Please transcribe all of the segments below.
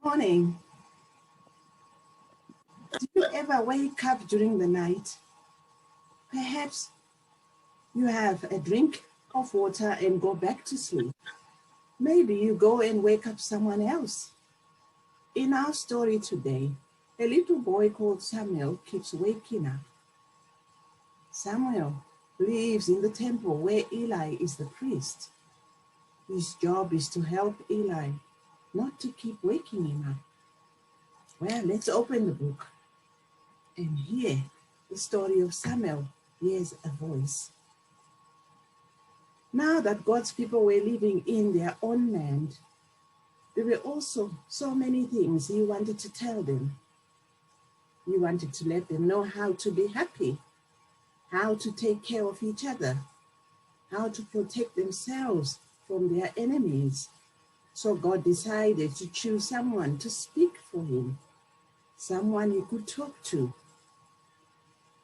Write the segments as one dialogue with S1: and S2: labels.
S1: Morning. Do you ever wake up during the night? Perhaps you have a drink of water and go back to sleep. Maybe you go and wake up someone else. In our story today, a little boy called Samuel keeps waking up. Samuel lives in the temple where Eli is the priest. His job is to help Eli, not to keep waking him up. Well, let's open the book and hear the story of Samuel hears a voice. Now that God's people were living in their own land, there were also so many things he wanted to tell them. He wanted to let them know how to be happy, how to take care of each other, how to protect themselves from their enemies. So God decided to choose someone to speak for him, someone he could talk to,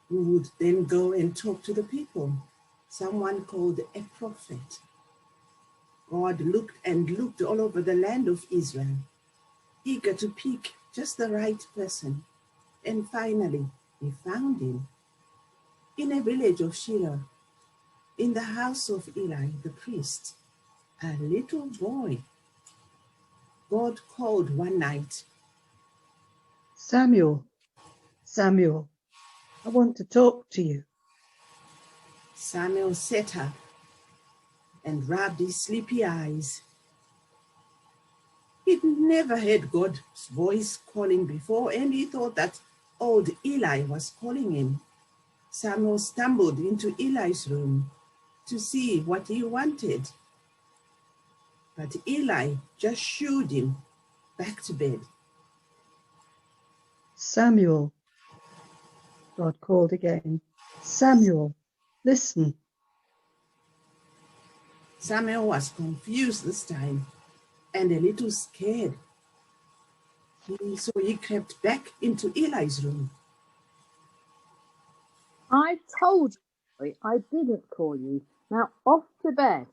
S1: who would then go and talk to the people, someone called a prophet. God looked and looked all over the land of Israel, eager to pick just the right person. And finally, he found him in a village of Shiloh, in the house of Eli the priest, a little boy. God called one night,
S2: Samuel, Samuel, I want to talk to you.
S1: Samuel sat up and rubbed his sleepy eyes. He'd never heard God's voice calling before, and he thought that old Eli was calling him. Samuel stumbled into Eli's room to see what he wanted. But Eli just shooed him back to bed.
S2: Samuel, God called again. Samuel, listen.
S1: Samuel was confused this time and a little scared. So he crept back into Eli's room.
S3: I told you I didn't call you. Now off to bed.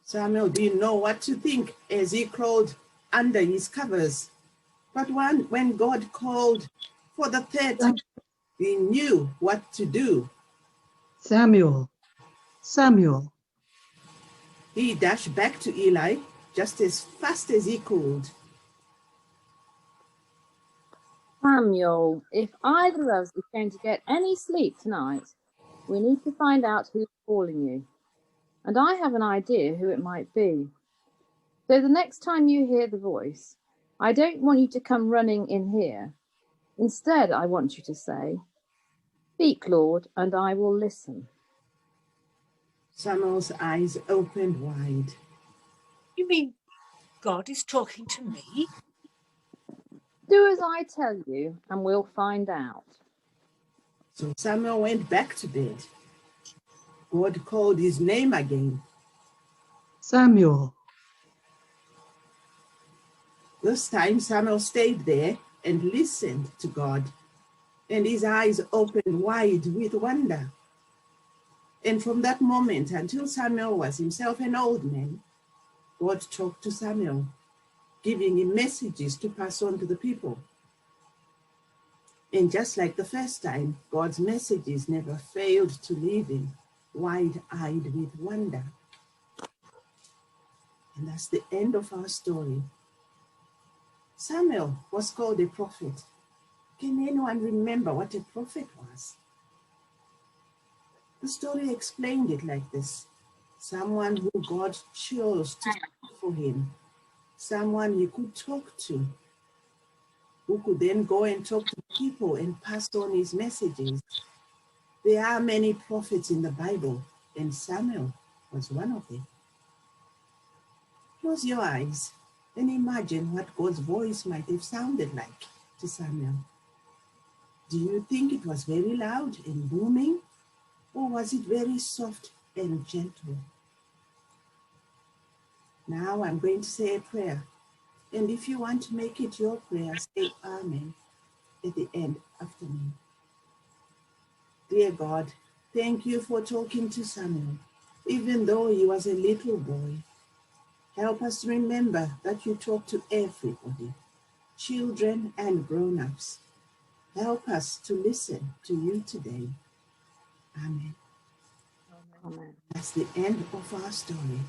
S1: Samuel didn't know what to think as he crawled under his covers. But when God called for the third time, he knew what to do.
S2: Samuel, Samuel.
S1: He dashed back to Eli just as fast as he could.
S3: Samuel, if either of us is going to get any sleep tonight, we need to find out who's calling you. And I have an idea who it might be. So the next time you hear the voice, I don't want you to come running in here. Instead, I want you to say, "Speak, Lord, and I will listen."
S1: Samuel's eyes opened wide.
S4: You mean God is talking to me?
S3: Do as I tell you, and we'll find out.
S1: So Samuel went back to bed. God called his name again.
S2: Samuel.
S1: This time Samuel stayed there and listened to God, and his eyes opened wide with wonder. And from that moment until Samuel was himself an old man, God talked to Samuel, giving him messages to pass on to the people. And just like the first time, God's messages never failed to leave him wide-eyed with wonder. And that's the end of our story. Samuel was called a prophet. Can anyone remember what a prophet was? The story explained it like this: someone who God chose to speak for him, someone he could talk to, who could then go and talk to people and pass on his messages. There are many prophets in the Bible, and Samuel was one of them. Close your eyes and imagine what God's voice might have sounded like to Samuel. Do you think it was very loud and booming, or was it very soft and gentle? Now I'm going to say a prayer, and if you want to make it your prayer, say Amen at the end after me. Dear God, thank you for talking to Samuel, even though he was a little boy. Help us to remember that you talk to everybody, children and grown-ups. Help us to listen to you today. Amen.
S3: Amen.
S1: That's the end of our story.